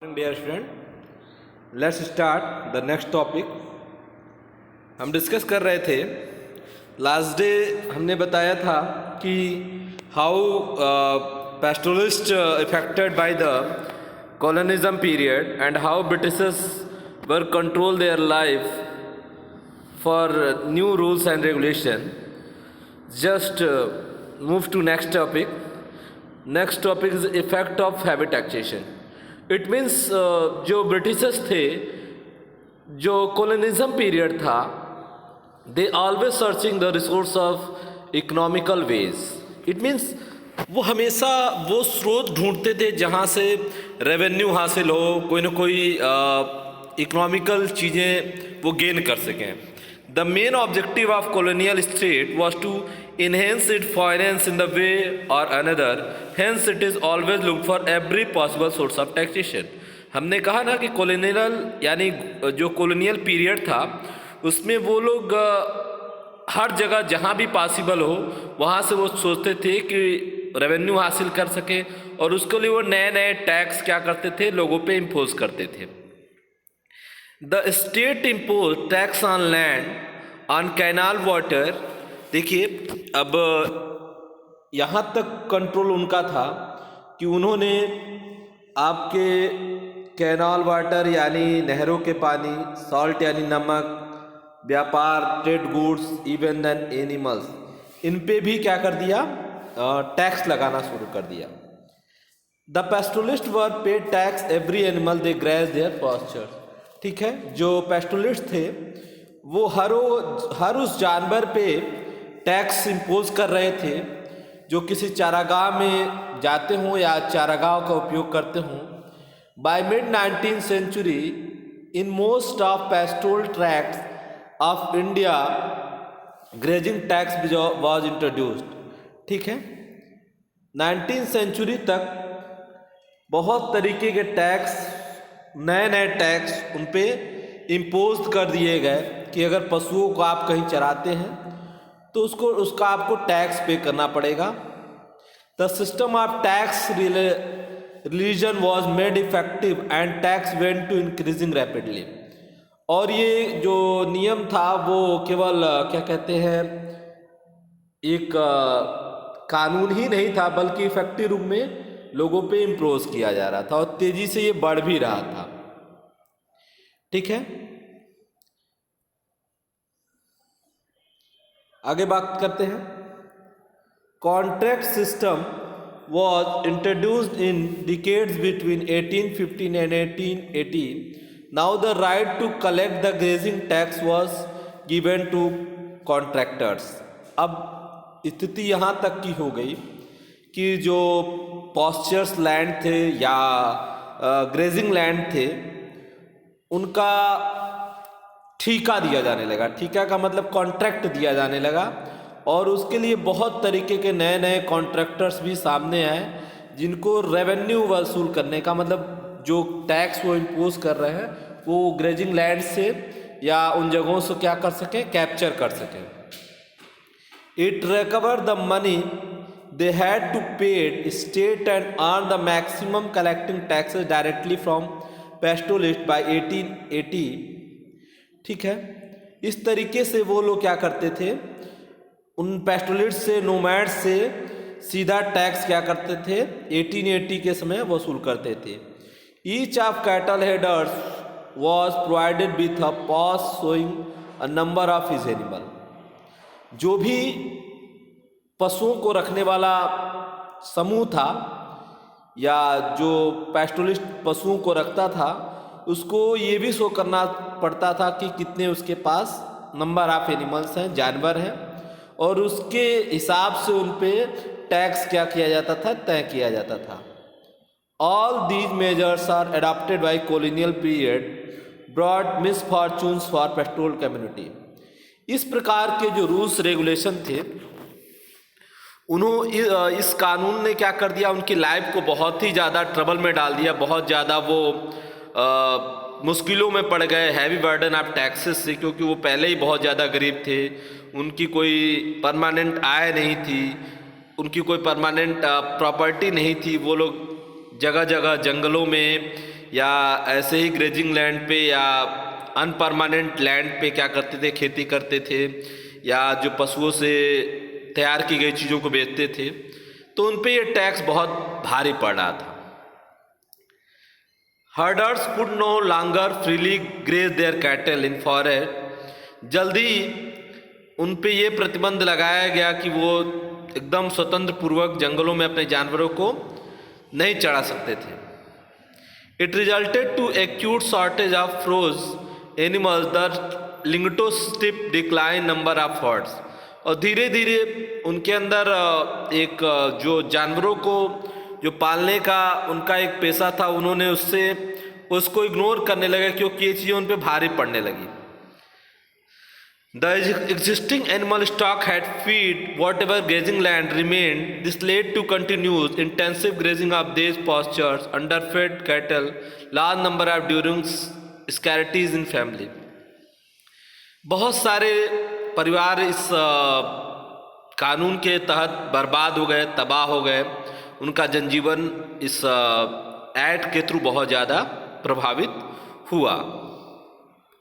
Dear student, let's start the next topic. हम discuss कर रहे थे लास्ट डे, हमने बताया था कि how pastoralist affected by the colonialism period and how Britishers were control their life for new rules and regulation. Just move to next topic. Next topic is effect of heavy taxation. It means जो Britishers थे, जो colonialism period था, they always searching the resource of economical ways. It means वो हमेशा वो स्रोत ढूंढते थे जहाँ से रेवेन्यू हासिल हो, कोई ना कोई इकोनॉमिकल चीज़ें वो गेन कर सकें। The main objective of colonial state was to enhance its finance in the way or another. Hence it is always looked for every possible source of taxation. हमने कहा ना कि कॉलोनियल यानी जो कॉलोनियल पीरियड था उसमें वो लोग हर जगह जहाँ भी पॉसिबल हो वहाँ से वो सोचते थे कि रेवेन्यू हासिल कर सके, और उसके लिए वो नए नए टैक्स क्या करते थे, लोगों पे इम्पोज करते थे। The state impose tax on land on canal water. देखिए, अब यहाँ तक कंट्रोल उनका था कि उन्होंने आपके कैनाल वाटर यानी नहरों के पानी, सॉल्ट यानी नमक, व्यापार, trade goods, even then animals, इन पे भी क्या कर दिया, टैक्स लगाना शुरू कर दिया। The pastoralist were pay tax every animal they graze their pastures. ठीक है, जो पेस्टोरलिस्ट थे वो हर उस जानवर पे टैक्स इम्पोज कर रहे थे जो किसी चारागाह में जाते हों या चारागाह का उपयोग करते हों। By mid 19th century in most of pastoral tracts of India grazing tax was introduced. ठीक है, 19th सेंचुरी तक बहुत तरीके के टैक्स, नए नए टैक्स उन पे इम्पोज कर दिए गए कि अगर पशुओं को आप कहीं चराते हैं तो उसका आपको टैक्स पे करना पड़ेगा। The system of tax religion was made effective and tax went to increasing rapidly. और ये जो नियम था वो केवल क्या कहते हैं, एक कानून ही नहीं था बल्कि इफेक्टिव रूप में लोगों पे इम्पोज किया जा रहा था और तेजी से ये बढ़ भी रहा था। ठीक है, आगे बात करते हैं। Contract system was introduced in decades between 1815 and 1818. Now the right to collect the grazing tax was given to contractors. अब स्थिति यहाँ तक की हो गई कि जो पॉस्चर्स लैंड थे या ग्रेजिंग लैंड थे उनका ठेका दिया जाने लगा। ठेका का मतलब कॉन्ट्रैक्ट दिया जाने लगा, और उसके लिए बहुत तरीके के नए नए कॉन्ट्रैक्टर्स भी सामने आए जिनको रेवेन्यू वसूल करने का, मतलब जो टैक्स वो इम्पोज कर रहे हैं वो ग्रेजिंग लैंड से या उन जगहों से क्या कर सकें, कैप्चर कर सकें। It recover the money they had to paid state and earn the maximum collecting taxes directly from pastoralist by 1880। ठीक है, इस तरीके से वो लोग क्या करते थे, उन पेस्टोरलिस्ट से, नोमैड्स से सीधा टैक्स क्या करते थे, 1880 के समय वसूल करते थे। Each of cattle headers was provided with a pass showing a number of his animal. जो भी पशुओं को रखने वाला समूह था या जो पेस्टोरलिस्ट पशुओं को रखता था उसको ये भी शो करना पड़ता था कि कितने उसके पास नंबर ऑफ एनिमल्स हैं, जानवर हैं, और उसके हिसाब से उन पे टैक्स क्या किया जाता था, तय किया जाता था। All these measures are adopted by colonial period brought misfortunes for pastoral community. इस प्रकार के जो रूल्स रेगुलेशन थे उन्होंने इस कानून ने क्या कर दिया, उनकी लाइफ को बहुत ही ज़्यादा ट्रबल में डाल दिया, बहुत ज़्यादा वो मुश्किलों में पड़ गए हैवी बर्डन ऑफ टैक्सेस से, क्योंकि वो पहले ही बहुत ज़्यादा गरीब थे, उनकी कोई परमानेंट आय नहीं थी, उनकी कोई परमानेंट प्रॉपर्टी नहीं थी। वो लोग जगह जगह जंगलों में या ऐसे ही ग्रेजिंग लैंड पे या अनपरमानेंट लैंड पे क्या करते थे, खेती करते थे, या जो पशुओं से तैयार की गई चीज़ों को बेचते थे, तो उन पे ये टैक्स बहुत भारी पड़ रहा था। Herders could no longer freely graze their cattle in forest. जल्दी उन पे ये प्रतिबंध लगाया गया कि वो एकदम स्वतंत्र पूर्वक जंगलों में अपने जानवरों को नहीं चढ़ा सकते थे। It resulted to acute shortage of froze animals, the लिंगटोस्टिप डिक्लाइन नंबर ऑफ हर्ड्स। और धीरे धीरे उनके अंदर एक जो जानवरों को जो पालने का उनका एक पेशा था, उन्होंने उसको इग्नोर करने लगे क्योंकि ये चीज़ें उन पर भारी पड़ने लगी। The existing animal stock had feed whatever grazing land remained. This led to continuous intensive grazing of these pastures, underfed cattle, large number of during scarcities in family. बहुत सारे परिवार इस कानून के तहत बर्बाद हो गए, तबाह हो गए। उनका जनजीवन इस एक्ट के थ्रू बहुत ज़्यादा प्रभावित हुआ।